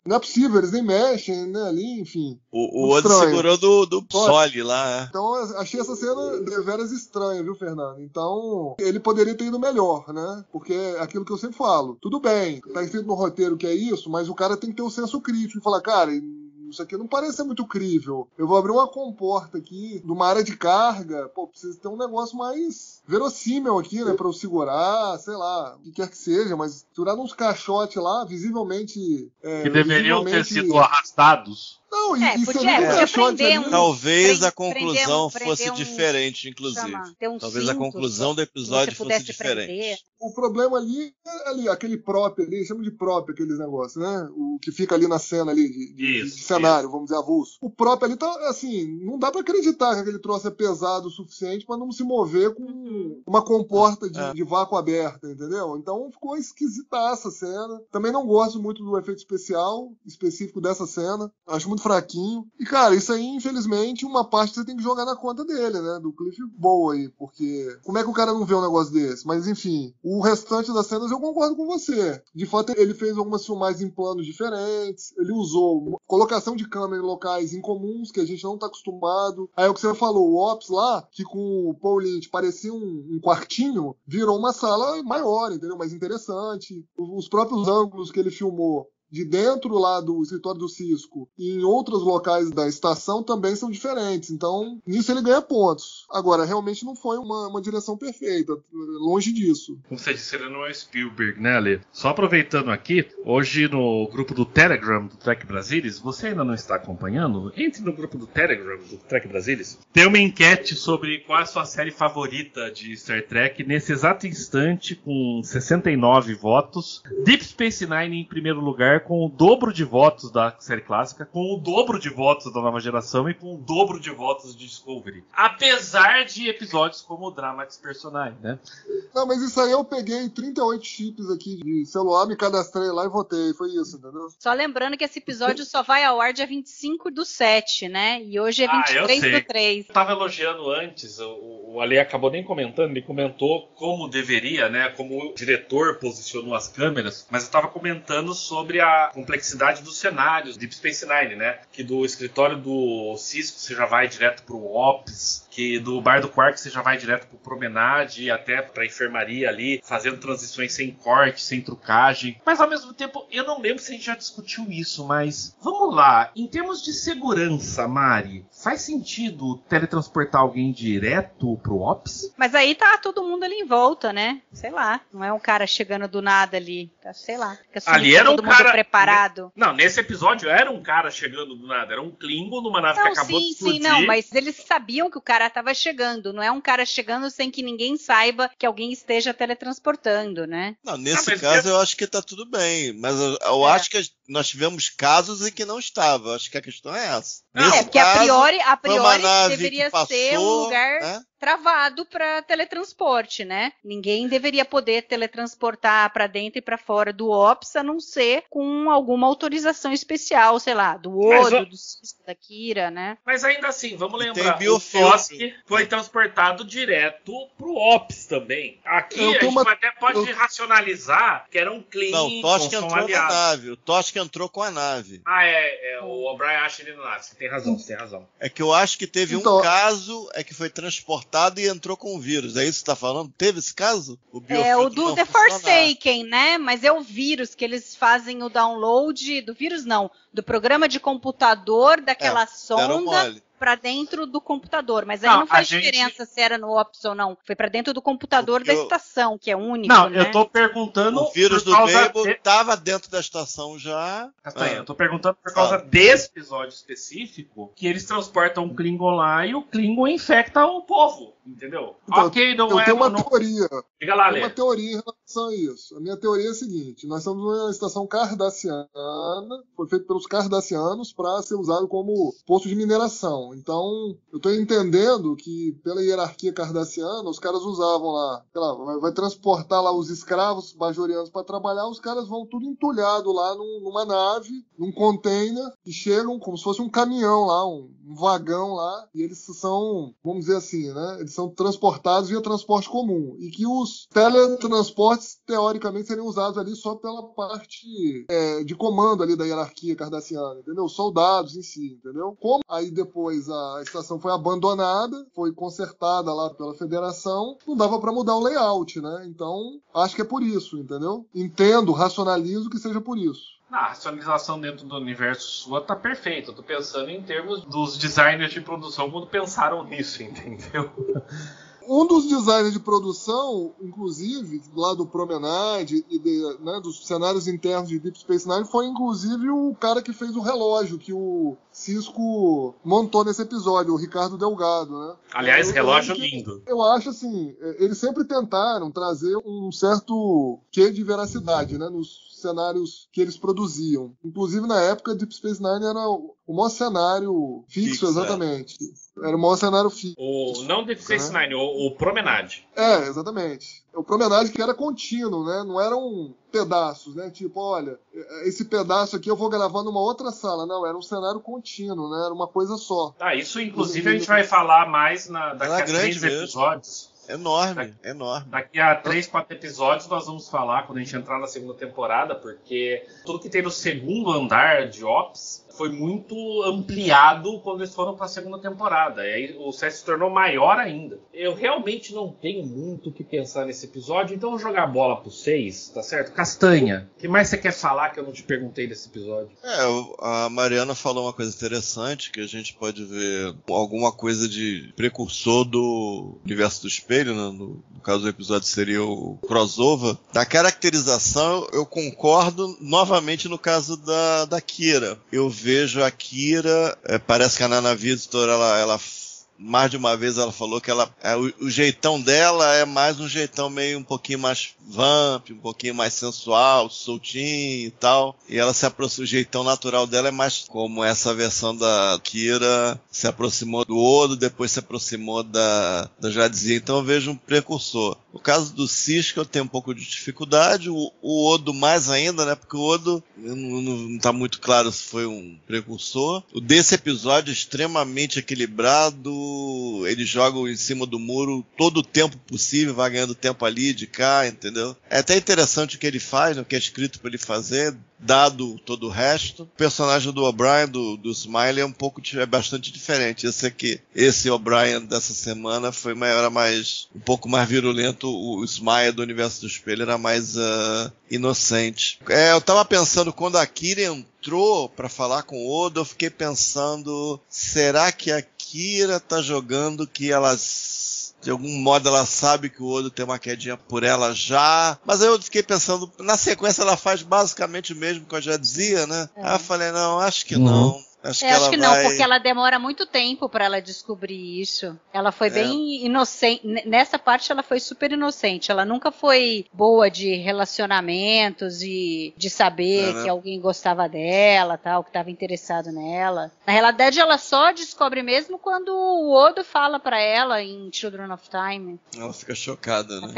F: não é possível, eles nem mexem, né, ali, enfim.
D: O Odo segurou do Soli lá.
F: Então, achei essa cena deveras estranha, viu, Fernando? Então, ele poderia ter ido melhor, né? Porque é aquilo que eu sempre falo. Tudo bem, tá escrito no roteiro que é isso, mas o cara tem que ter um senso crítico e falar, cara, isso aqui não parece ser muito crível. Eu vou abrir uma comporta aqui, de uma área de carga, precisa ter um negócio mais verossímil aqui, né, pra eu segurar, sei lá, o que quer que seja, mas segurar uns caixotes lá, visivelmente...
C: que deveriam ter sido arrastados.
F: Não,
E: podia prender um...
D: Talvez a conclusão fosse diferente, inclusive. Talvez a conclusão do episódio fosse diferente.
F: O problema ali é ali, aquele prop ali, chama de prop aqueles negócios, né? O que fica ali na cena ali, de cenário, vamos dizer, avulso. O prop ali tá, assim, não dá pra acreditar que aquele troço é pesado o suficiente pra não se mover com uma comporta de vácuo aberta, entendeu? Então ficou esquisitaça a cena. Também não gosto muito do efeito especial específico dessa cena. Acho muito fraquinho. E, cara, isso aí, infelizmente, uma parte você tem que jogar na conta dele, né? Do Cliff Bowles aí, porque como é que o cara não vê um negócio desse? Mas, enfim, o restante das cenas eu concordo com você. De fato, ele fez algumas filmagens em planos diferentes, ele usou colocação de câmera em locais incomuns, que a gente não tá acostumado. Aí é o que você falou, o Ops lá, que com o Paul Lynch parecia um quartinho, virou uma sala maior, entendeu? Mais interessante. Os próprios ângulos que ele filmou de dentro lá do escritório do Sisko e em outros locais da estação também são diferentes. Então, nisso ele ganha pontos. Agora, realmente não foi uma direção perfeita. Longe disso.
C: Como você disse, ele não é Spielberg, né, Ale? Só aproveitando aqui, hoje no grupo do Telegram do Trek Brasilis, você ainda não está acompanhando? Entre no grupo do Telegram do Trek Brasilis. Tem uma enquete sobre qual é a sua série favorita de Star Trek. Nesse exato instante, com 69 votos. Deep Space Nine em primeiro lugar, com o dobro de votos da série clássica, com o dobro de votos da Nova Geração e com o dobro de votos de Discovery. Apesar de episódios como o Dramatis Personae, né?
F: Não, mas isso aí eu peguei 38 chips aqui de celular, me cadastrei lá e votei. Foi isso, entendeu?
E: Só lembrando que esse episódio só vai ao ar dia 25/7, né? E hoje é 23/3.
C: Eu tava elogiando antes, o Ale acabou nem comentando, ele comentou como deveria, né? Como o diretor posicionou as câmeras, mas eu tava comentando sobre a complexidade dos cenários Deep Space Nine, né? Que do escritório do Sisko você já vai direto pro Ops, Que do bar do Quark você já vai direto pro Promenade, até pra enfermaria ali, fazendo transições sem corte, sem trucagem. Mas ao mesmo tempo, eu não lembro se a gente já discutiu isso, mas vamos lá. Em termos de segurança, Mari, faz sentido teletransportar alguém direto pro Ops?
E: Mas aí tá todo mundo ali em volta, né? Sei lá. Não é um cara chegando do nada ali. Sei lá.
C: Ali era um
E: todo
C: cara
E: mundo preparado.
C: Não, nesse episódio era um cara chegando do nada. Era um Klingon numa nave que acabou de explodir.
E: Sim, não. Mas eles sabiam que o cara tava chegando. Não é um cara chegando sem que ninguém saiba que alguém esteja teletransportando, né?
D: Não, nesse caso eu acho que tá tudo bem. Mas eu acho que nós tivemos casos em que não estava. Eu acho que a questão é essa.
E: Porque a priori deveria ser um lugar travado para teletransporte, né? Ninguém deveria poder teletransportar para dentro e para fora do Ops, a não ser com alguma autorização especial, sei lá, do Odo, do Cisco, da Kira, né?
C: Mas ainda assim, vamos lembrar, o Tosk foi transportado direto pro Ops também. Aqui a gente até pode racionalizar que era um Klingon.
D: Não, o Tosk entrou com a nave. O Tosk entrou com a nave.
C: O O'Brien acha ele na nave. Você tem razão.
D: É que eu acho que teve um caso que foi transportado e entrou com o vírus. É isso que você tá falando? Teve esse caso?
E: O do The Forsaken, né? Mas é o vírus que eles fazem o download do vírus, não. Do programa de computador daquela sonda para dentro do computador. Mas aí não faz diferença se era no Ops ou não. Foi para dentro do computador da estação, que é único,
C: Não,
E: né?
C: eu tô perguntando...
D: O vírus do Babel estava dentro da estação já.
C: Eu tô perguntando por causa desse episódio específico, que eles transportam um Klingon lá e o Klingon infecta o povo. Entendeu?
F: Então, eu tenho uma teoria.
C: Diga lá, Lê.
F: Uma teoria em relação a isso. A minha teoria é a seguinte: nós estamos numa estação cardassiana, foi feito pelos cardassianos para ser usado como posto de mineração. Então, eu estou entendendo que pela hierarquia cardassiana, os caras usavam lá, sei lá, vai transportar lá os escravos bajorianos para trabalhar, os caras vão tudo entulhado lá numa nave, num container, e chegam como se fosse um caminhão lá, um vagão lá, e eles são, vamos dizer assim, né? Eles são transportados via transporte comum. E que os teletransportes, teoricamente, seriam usados ali só pela parte de comando ali da hierarquia cardassiana, entendeu? Soldados em si, entendeu? Como aí depois a estação foi abandonada, foi consertada lá pela federação, não dava para mudar o layout, né? Então, acho que é por isso, entendeu? Entendo, racionalizo que seja por isso.
C: A racionalização dentro do universo sua tá perfeita. Eu tô pensando em termos dos designers de produção quando pensaram nisso, entendeu?
F: Um dos designers de produção, inclusive, lá do Promenade e dos cenários internos de Deep Space Nine, foi inclusive o cara que fez o relógio que o Cisco montou nesse episódio, o Ricardo Delgado, né?
C: Aliás, relógio lindo.
F: Eu acho assim, eles sempre tentaram trazer um certo quê de veracidade, né, nos cenários que eles produziam. Inclusive, na época, Deep Space Nine era o maior cenário fixo, exatamente. Era o maior cenário fixo.
C: Não Deep Space Nine, o Promenade.
F: Exatamente. O Promenade que era contínuo, né? Não eram pedaços, né? Tipo, olha, esse pedaço aqui eu vou gravar numa outra sala. Não, era um cenário contínuo, né? Era uma coisa só.
C: Isso, inclusive, a gente vai falar mais daqui a 3 episódios.
D: Enorme.
C: Daqui a 3, 4 episódios nós vamos falar quando a gente entrar na segunda temporada, porque tudo que tem no segundo andar de Ops foi muito ampliado quando eles foram para a segunda temporada. E aí o set se tornou maior ainda. Eu realmente não tenho muito o que pensar nesse episódio, então eu vou jogar a bola pro 6, tá certo? Castanha, o que mais você quer falar que eu não te perguntei desse episódio?
D: A Mariana falou uma coisa interessante, que a gente pode ver alguma coisa de precursor do universo do espelho, né? No caso do episódio seria o crossover. Da caracterização, eu concordo novamente no caso da Kira. Eu vejo a Kira, parece que a Nana Visitor, ela mais de uma vez ela falou que o jeitão dela é mais um jeitão meio um pouquinho mais vamp, um pouquinho mais sensual, soltinho e tal. E ela o jeitão natural dela é mais como essa versão da Kira se aproximou do Odo, depois se aproximou da Jadzia. Então eu vejo um precursor. No caso do Cisco eu tenho um pouco de dificuldade, o Odo mais ainda, né? Porque o Odo, Não tá muito claro se foi um precursor. O desse episódio é extremamente equilibrado. Eles jogam em cima do muro todo o tempo possível, vai ganhando tempo ali, de cá, entendeu? É até interessante o que ele faz, né, o que é escrito para ele fazer, dado todo o resto. O personagem do O'Brien, do Smiley, é bastante diferente. Esse O'Brien dessa semana foi um pouco mais virulento. O Smiley do Universo do Espelho era mais inocente. Eu tava pensando, quando a Kira entrou pra falar com o Odo, eu fiquei pensando, será que a Kira tá jogando que de algum modo ela sabe que o Odo tem uma quedinha por ela já? Mas aí eu fiquei pensando, na sequência ela faz basicamente o mesmo que eu já dizia, né? Aí eu falei, não, acho que não. Acho que
E: não, porque ela demora muito tempo pra ela descobrir isso. Ela foi bem inocente. Nessa parte ela foi super inocente. Ela nunca foi boa de relacionamentos e de saber que alguém gostava dela, tal, que estava interessado nela. Na realidade, ela só descobre mesmo quando o Odo fala pra ela em Children of Time.
D: Ela fica chocada, né?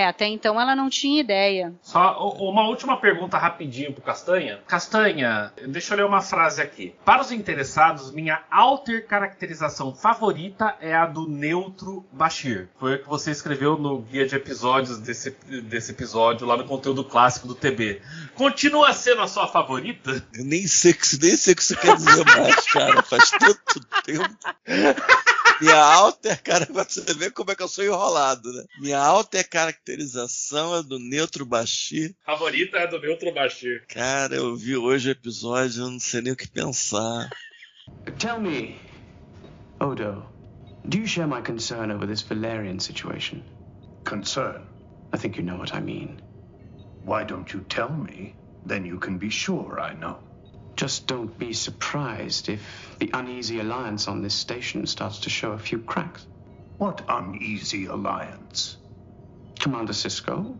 E: Até então ela não tinha ideia.
C: Só uma última pergunta rapidinho pro Castanha. Castanha, deixa eu ler uma frase aqui. Para os interessados, minha alter caracterização favorita é a do Neutro Bashir. Foi o que você escreveu no guia de episódios desse episódio, lá no conteúdo clássico do TB. Continua sendo a sua favorita?
D: Eu nem sei o que você quer dizer mais, cara. Faz tanto tempo. Minha alter, cara, pra você ver como é que eu sou enrolado, né? Minha alter caracterização é do Neutro Bashir.
C: Favorita é do Neutro Bashir.
D: Cara, eu vi hoje o episódio, eu não sei nem o que pensar.
I: Tell me, Odo, do you share my concern over this Valerian situation?
J: Concern?
I: I think you know what I mean.
J: Why don't you tell me? Then you can be sure I know.
I: Just don't be surprised if the uneasy alliance on this station starts to show a few cracks.
J: What uneasy alliance?
I: Commander Sisko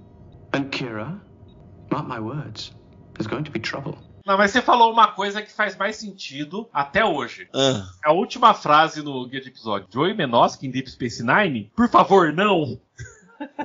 I: and Kira. Mark my words, there's going to be trouble.
C: Não, mas você falou uma coisa que faz mais sentido até hoje. A última frase no guia de episódio. Joey Menosky em Deep Space Nine? Por favor, não!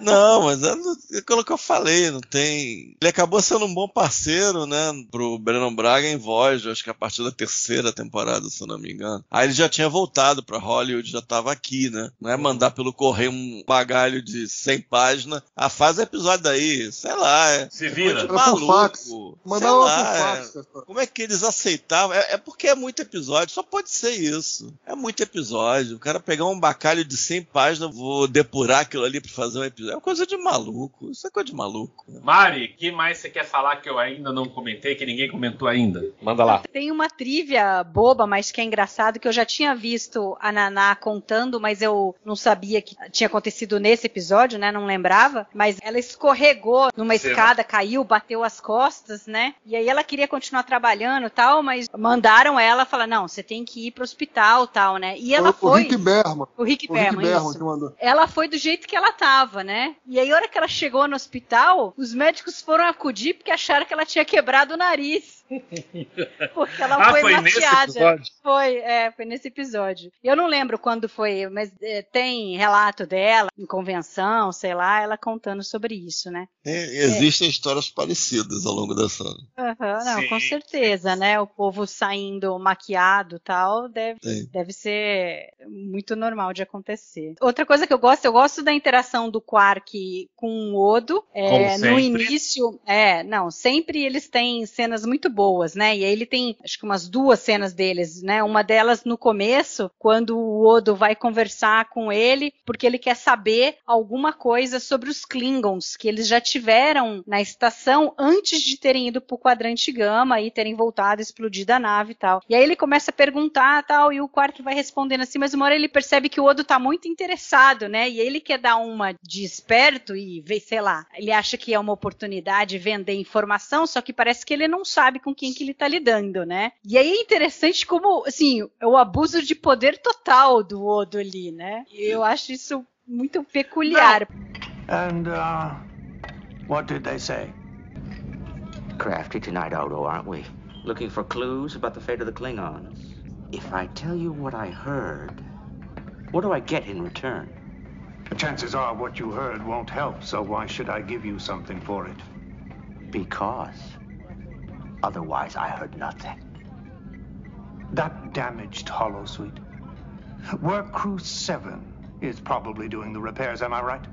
D: Não, mas é aquilo que eu falei, não tem... Ele acabou sendo um bom parceiro, né, pro Brannon Braga em Voyager, acho que a partir da 3ª temporada, se eu não me engano. Aí ele já tinha voltado pra Hollywood, já tava aqui, né? Não é mandar pelo correio um bagalho de 100 páginas. Faz o episódio daí, sei lá.
C: Se vira.
D: Maluco.
F: Mandava por fax.
D: Como é que eles aceitavam? É porque é muito episódio, só pode ser isso. É muito episódio. O cara pegar um bacalho de 100 páginas, vou depurar aquilo ali pra fazer um episódio. É uma coisa de maluco. Isso é coisa de maluco.
C: Mari, o que mais você quer falar que eu ainda não comentei, que ninguém comentou ainda? Manda lá.
E: Tem uma trivia boba, mas que é engraçado, que eu já tinha visto a Naná contando, mas eu não sabia que tinha acontecido nesse episódio, né? Não lembrava. Mas ela escorregou numa escada, caiu, bateu as costas, né? E aí ela queria continuar trabalhando e tal, mas mandaram ela falar, não, você tem que ir pro hospital e tal, né? E ela foi...
F: O Rick Berman,
E: isso. Que mandou. Ela foi do jeito que ela tava, né? E aí, a hora que ela chegou no hospital, os médicos foram acudir porque acharam que ela tinha quebrado o nariz. Porque ela foi maquiada. Foi nesse episódio. Eu não lembro quando foi, mas tem relato dela em convenção, sei lá, ela contando sobre isso, né?
D: Existem histórias parecidas ao longo dessa.
E: Não, com certeza, né? O povo saindo maquiado e tal, deve ser muito normal de acontecer. Outra coisa que eu gosto da interação do Quark com o Odo. No início, sempre eles têm cenas muito boas, né? E aí ele tem, acho que umas 2 cenas deles, né? Uma delas no começo, quando o Odo vai conversar com ele, porque ele quer saber alguma coisa sobre os Klingons, que eles já tiveram na estação antes de terem ido pro quadrante Gama e terem voltado, explodido a nave e tal. E aí ele começa a perguntar tal, e o Quark vai respondendo assim, mas uma hora ele percebe que o Odo tá muito interessado, né? E ele quer dar uma de esperto e ver, sei lá, ele acha que é uma oportunidade de vender informação, só que parece que ele não sabe com quem que ele tá lidando, né? E aí é interessante como, assim, é o abuso de poder total do Odo ali, né? E eu acho isso muito peculiar.
I: And, what did they say?
K: Crafty tonight, Odo, aren't we? Looking for clues about the fate of the Klingons. If I tell you what I heard, what do I get in return?
J: The chances are what you heard won't help, so why should I give you something for it?
K: Because Otherwise, I heard nothing.
J: That damaged holosuite. Work Crew 7 is probably doing the repairs, am I right?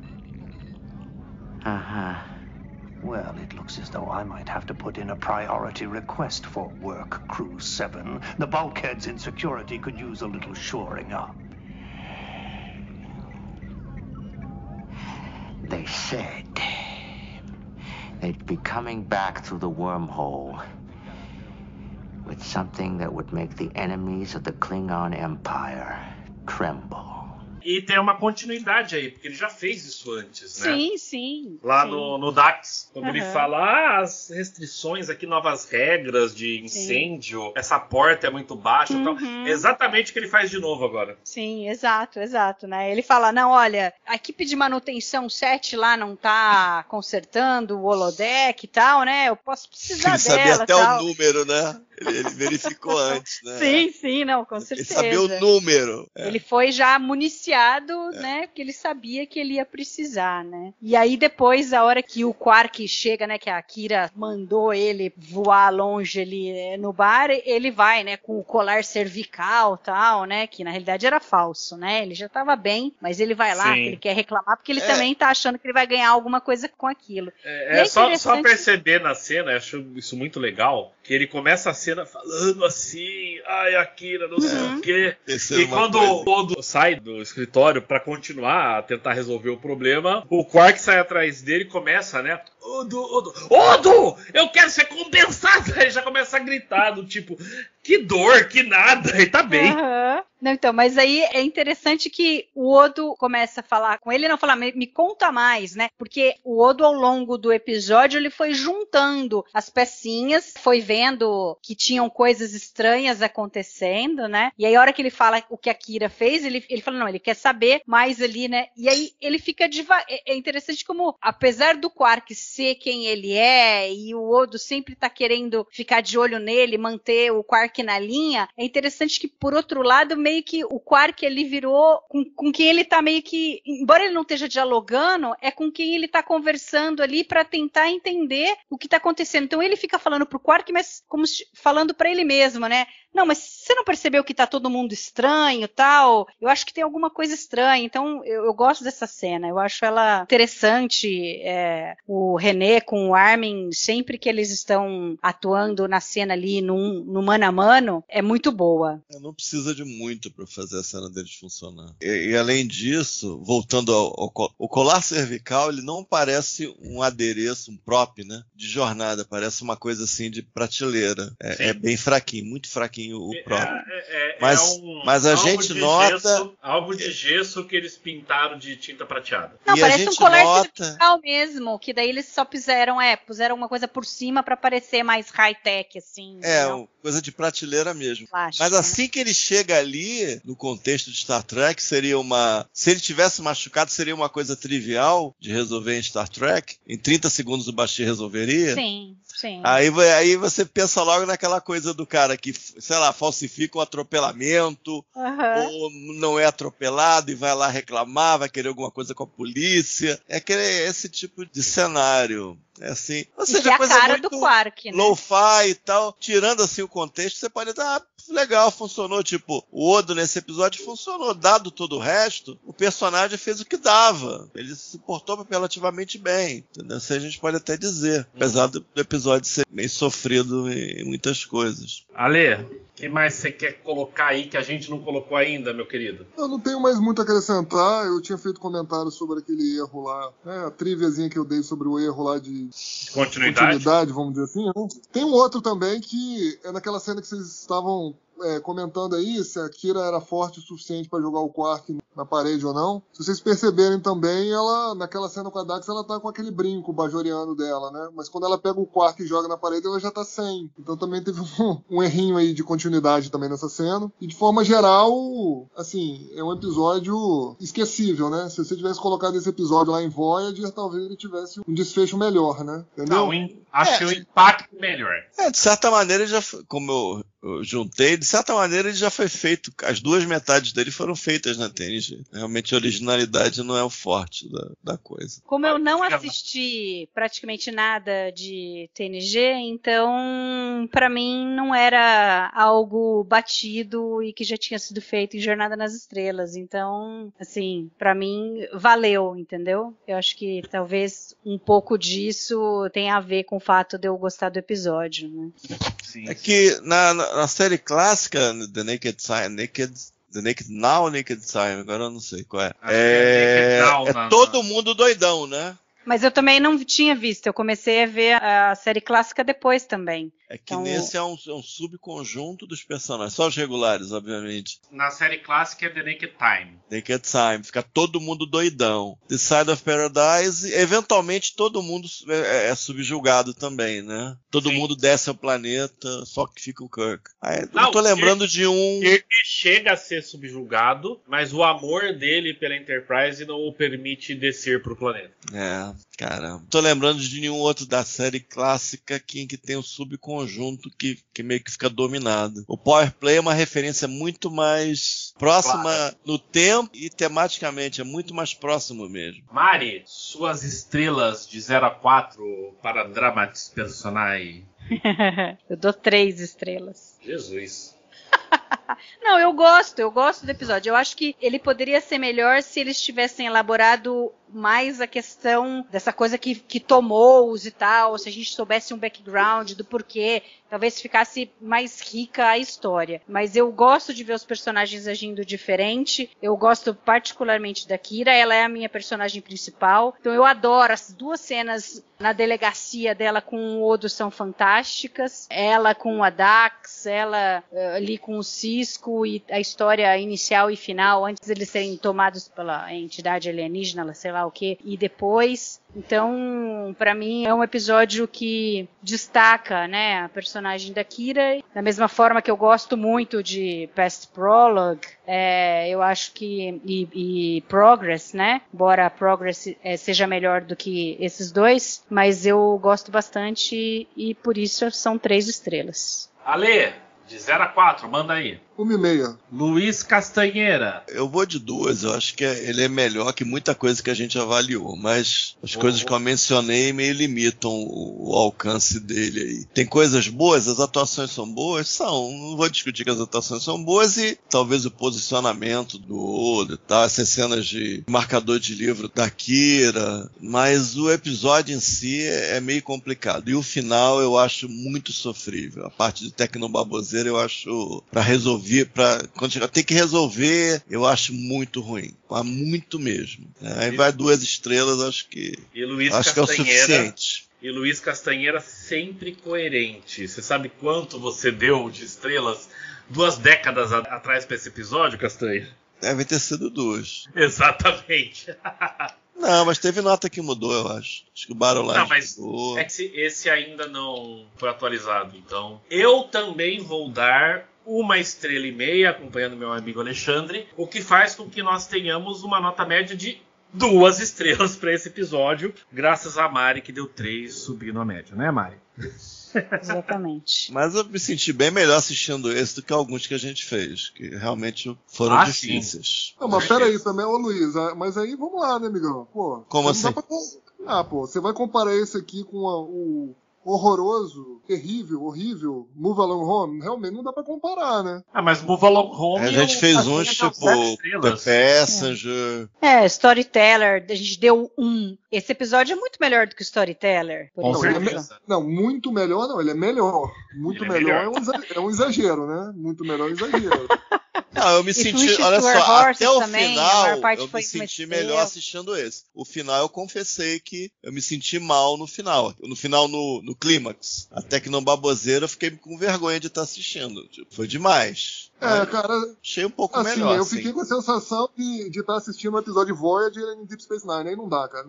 K: Uh-huh.
J: Well, it looks as though I might have to put in a priority request for Work Crew 7. The bulkheads in security could use a little shoring up.
K: They said they'd be coming back through the wormhole with something that would make the enemies of the Klingon Empire tremble.
C: E tem uma continuidade aí, porque ele já fez isso antes, né?
E: Sim.
C: Lá
E: sim.
C: no Dax, quando ele fala, as restrições aqui, novas regras de incêndio, essa porta é muito baixa e tal. É exatamente o que ele faz de novo agora.
E: Sim, exato, né? Ele fala, não, olha, a equipe de manutenção 7 lá não tá consertando o holodeck e tal, né? Eu posso precisar
D: ele sabia
E: dela,
D: até
E: tal.
D: o número, né? Ele verificou antes, né?
E: Sim, não, com certeza.
D: Ele sabia o número.
E: Ele foi já municiado, né? Porque ele sabia que ele ia precisar, né? E aí depois, a hora que o Quark chega, né? Que a Kira mandou ele voar longe ali no bar, ele vai, né? Com o colar cervical e tal, né? Que na realidade era falso, né? Ele já tava bem, mas ele vai lá, ele quer reclamar, porque ele também tá achando que ele vai ganhar alguma coisa com aquilo.
C: Só perceber na cena, eu acho isso muito legal, que ele começa a cena falando assim, ai, Akira, não sei o quê. E quando o Odo sai do escritório pra continuar a tentar resolver o problema, o Quark sai atrás dele e começa, né? Odo! Eu quero ser compensado! Ele já começa a gritar, do tipo, que dor, que nada, ele tá bem.
E: Não, então, mas aí é interessante que o Odo começa a falar com ele, não falar, me conta mais, né? Porque o Odo, ao longo do episódio, ele foi juntando as pecinhas, foi vendo que tinham coisas estranhas acontecendo, né? E aí, a hora que ele fala o que a Kira fez, ele fala, não, ele quer saber mais ali, né? E aí, ele fica é interessante como, apesar do Quark ser quem ele é, e o Odo sempre tá querendo ficar de olho nele, manter o Quark na linha, é interessante que, por outro lado, meio que o Quark ele virou com quem ele tá meio que, embora ele não esteja dialogando, é com quem ele tá conversando ali pra tentar entender o que tá acontecendo. Então ele fica falando pro Quark, mas como falando pra ele mesmo, né? Não, mas você não percebeu que tá todo mundo estranho, tal? Eu acho que tem alguma coisa estranha. Então eu gosto dessa cena, eu acho ela interessante. O René com o Armin, sempre que eles estão atuando na cena ali no mano a mano, é muito boa.
D: Não precisa de muito para fazer a cena deles funcionar. E além disso, voltando ao colar cervical, ele não parece um adereço, um prop, né, de jornada, parece uma coisa assim de prateleira. É bem fraquinho, muito fraquinho o prop. Mas a gente nota...
C: algo de gesso que eles pintaram de tinta prateada.
E: Não, parece um colar cervical mesmo, que daí eles só puseram uma coisa por cima para parecer mais high-tech, assim.
D: Coisa de prateleira mesmo.
E: Plástico,
D: mas assim que ele chega ali, no contexto de Star Trek, seria se ele tivesse machucado, seria uma coisa trivial de resolver em Star Trek. Em 30 segundos o Bashir resolveria.
E: Sim.
D: Aí você pensa logo naquela coisa do cara que, sei lá, falsifica um atropelamento, ou não é atropelado e vai lá reclamar, vai querer alguma coisa com a polícia. Esse tipo de cenário. É assim. Ou seja,
E: a cara do Quark, né?
D: Lo-fi e tal. Tirando assim o contexto, você pode dar, legal, funcionou. Tipo, o Odo nesse episódio funcionou. Dado todo o resto, o personagem fez o que dava. Ele se portou relativamente bem. Entendeu? Isso a gente pode até dizer. Apesar do episódio ser meio sofrido em muitas coisas.
C: Ale, o que mais você quer colocar aí que a gente não colocou ainda, meu querido?
F: Eu não tenho mais muito a acrescentar. Eu tinha feito comentário sobre aquele erro lá, né? A triviazinha que eu dei sobre o erro lá de continuidade, vamos dizer assim, né? Tem um outro também que é naquela cena que vocês estavam comentando aí, se a Kira era forte o suficiente para jogar o Quark na parede ou não. Se vocês perceberem também, ela, naquela cena com a Dax, ela tá com aquele brinco bajoriano dela, né? Mas quando ela pega o Quark e joga na parede, ela já tá sem. Então também teve um errinho aí de continuidade também nessa cena. E de forma geral, assim, é um episódio esquecível, né? Se você tivesse colocado esse episódio lá em Voyager, talvez ele tivesse um desfecho melhor, né? Entendeu?
C: Não, acho que o impacto melhor.
D: De certa maneira, já, como eu eu juntei, de certa maneira ele já foi feito, as duas metades dele foram feitas na TNG. Realmente a originalidade não é o forte da coisa.
E: Como eu não assisti praticamente nada de TNG, então pra mim não era algo batido e que já tinha sido feito em Jornada nas Estrelas. Então, assim, pra mim valeu, entendeu? Eu acho que talvez um pouco disso tenha a ver com o fato de eu gostar do episódio, né?
C: Sim,
D: É que na série clássica, The Naked Now, Naked Time, agora eu não sei qual é. Todo mundo doidão, né?
E: Mas eu também não tinha visto, eu comecei a ver a série clássica depois também.
D: É que nesse é um subconjunto dos personagens, só os regulares, obviamente.
C: Na série clássica é The Naked Time.
D: Naked Time, fica todo mundo doidão. The Side of Paradise, eventualmente todo mundo é subjugado também, né? Todo mundo desce ao planeta, só que fica o Kirk. Não tô lembrando de um...
C: Ele chega a ser subjugado, mas o amor dele pela Enterprise não o permite descer pro planeta.
D: Caramba. Tô lembrando de nenhum outro da série clássica em que tem um subconjunto que meio que fica dominado. O Power Play é uma referência muito mais próxima no tempo e tematicamente, é muito mais próximo mesmo.
C: Mari, suas estrelas de 0 a 4 para Dramatis Personae.
E: Eu dou 3 estrelas.
C: Jesus.
E: Não, eu gosto do episódio. Eu acho que ele poderia ser melhor se eles tivessem elaborado mais a questão dessa coisa que tomou-os e tal, se a gente soubesse um background do porquê, talvez ficasse mais rica a história. Mas eu gosto de ver os personagens agindo diferente, eu gosto particularmente da Kira, ela é a minha personagem principal, então eu adoro as duas cenas na delegacia dela com o Odo são fantásticas, ela com a Dax, ela ali com o Cisco e a história inicial e final, antes deles serem tomados pela entidade alienígena, sei lá o que, e depois. Então, pra mim, é um episódio que destaca, né, a personagem da Kira. Da mesma forma que eu gosto muito de Past Prologue, eu acho que e Progress, né, embora Progress seja melhor do que esses dois, mas eu gosto bastante e por isso são 3 estrelas.
C: Ale, de 0 a 4, manda aí.
F: 1,5.
C: Luiz Castanheira.
D: Eu vou de 2, eu acho que ele é melhor que muita coisa que a gente avaliou, mas as coisas que eu mencionei meio limitam o alcance dele aí. Tem coisas boas, as atuações são boas? São, não vou discutir que as atuações são boas e talvez o posicionamento do Odo e tal, essas cenas de marcador de livro da Kira, mas o episódio em si é meio complicado. E o final eu acho muito sofrível. A parte de tecnobaboseira eu acho, pra resolver, quando chegar, tem que resolver, eu acho muito ruim, muito mesmo. Aí vai 2 estrelas, acho que é o suficiente.
C: E Luiz Castanheira sempre coerente. Você sabe quanto você deu de estrelas 2 décadas atrás para esse episódio, Castanha?
D: Deve ter sido 2.
C: Exatamente.
D: Não, mas teve nota que mudou, eu acho. Acho que o Baroline
C: mudou. É que esse ainda não foi atualizado, então. Eu também vou dar 1,5 estrelas, acompanhando meu amigo Alexandre, o que faz com que nós tenhamos uma nota média de 2 estrelas para esse episódio, graças a Mari, que deu 3, subindo a média, né, Mari?
E: Exatamente.
D: Mas eu me senti bem melhor assistindo esse do que alguns que a gente fez, que realmente foram difíceis.
F: Não, mas peraí também, ô Luiz, mas aí vamos lá, né, amigão? Pô,
D: como assim?
F: Você vai comparar esse aqui com o horroroso, horrível Move Along Home? Realmente não dá pra comparar, né?
C: Mas Move Along Home...
D: A gente fez uns tipo The Passenger...
E: Storyteller, a gente deu 1. Esse episódio é muito melhor do que o Storyteller.
F: Não, muito melhor não, ele é melhor. Muito melhor é um exagero, né? Muito melhor é um exagero.
D: Não, eu me senti, olha só, até o final eu me senti melhor assistindo esse. O final eu confessei que eu me senti mal no final. No clímax. Até que no baboseira eu fiquei com vergonha de estar assistindo. Tipo, foi demais.
F: Cara,
D: achei um pouco melhor.
F: Eu fiquei com a sensação de estar assistindo o episódio Voyager em Deep Space Nine. Aí não dá, cara.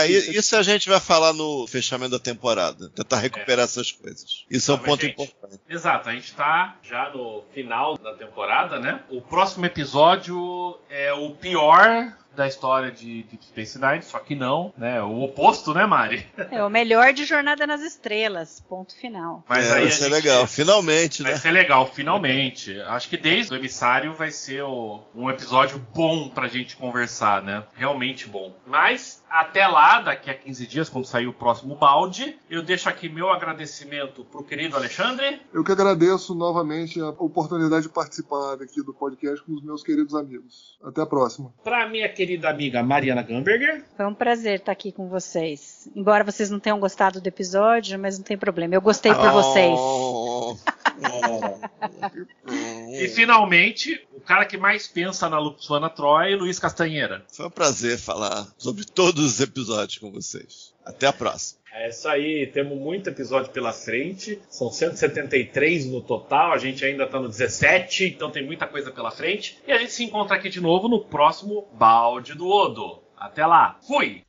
D: Isso a gente vai falar no fechamento da temporada. Tentar recuperar essas coisas. Isso é um ponto importante.
C: Exato, a gente tá já no final da temporada, né? O próximo episódio é o pior da história de Deep Space Nine, só que não, né? O oposto, né, Mari?
E: É o melhor de Jornada nas Estrelas, ponto final.
C: Mas
D: vai ser legal, finalmente, né?
C: Vai ser legal, finalmente. Acho que desde o Emissário vai ser um episódio bom pra gente conversar, né? Realmente bom. Mas até lá, daqui a 15 dias, quando sair o próximo balde, eu deixo aqui meu agradecimento pro querido Alexandre.
F: Eu que agradeço novamente a oportunidade de participar aqui do podcast com os meus queridos amigos. Até a próxima.
C: Pra minha querida amiga Mariana Gamberger.
E: Foi um prazer estar aqui com vocês. Embora vocês não tenham gostado do episódio, mas não tem problema. Eu gostei por vocês.
C: E finalmente, o cara que mais pensa na Lupsuana Troy, Luiz Castanheira.
D: Foi um prazer falar sobre todos os episódios com vocês. Até a próxima.
C: É isso aí, temos muito episódio pela frente, são 173 no total, a gente ainda tá no 17, então tem muita coisa pela frente. E a gente se encontra aqui de novo no próximo Balde do Odo. Até lá, fui!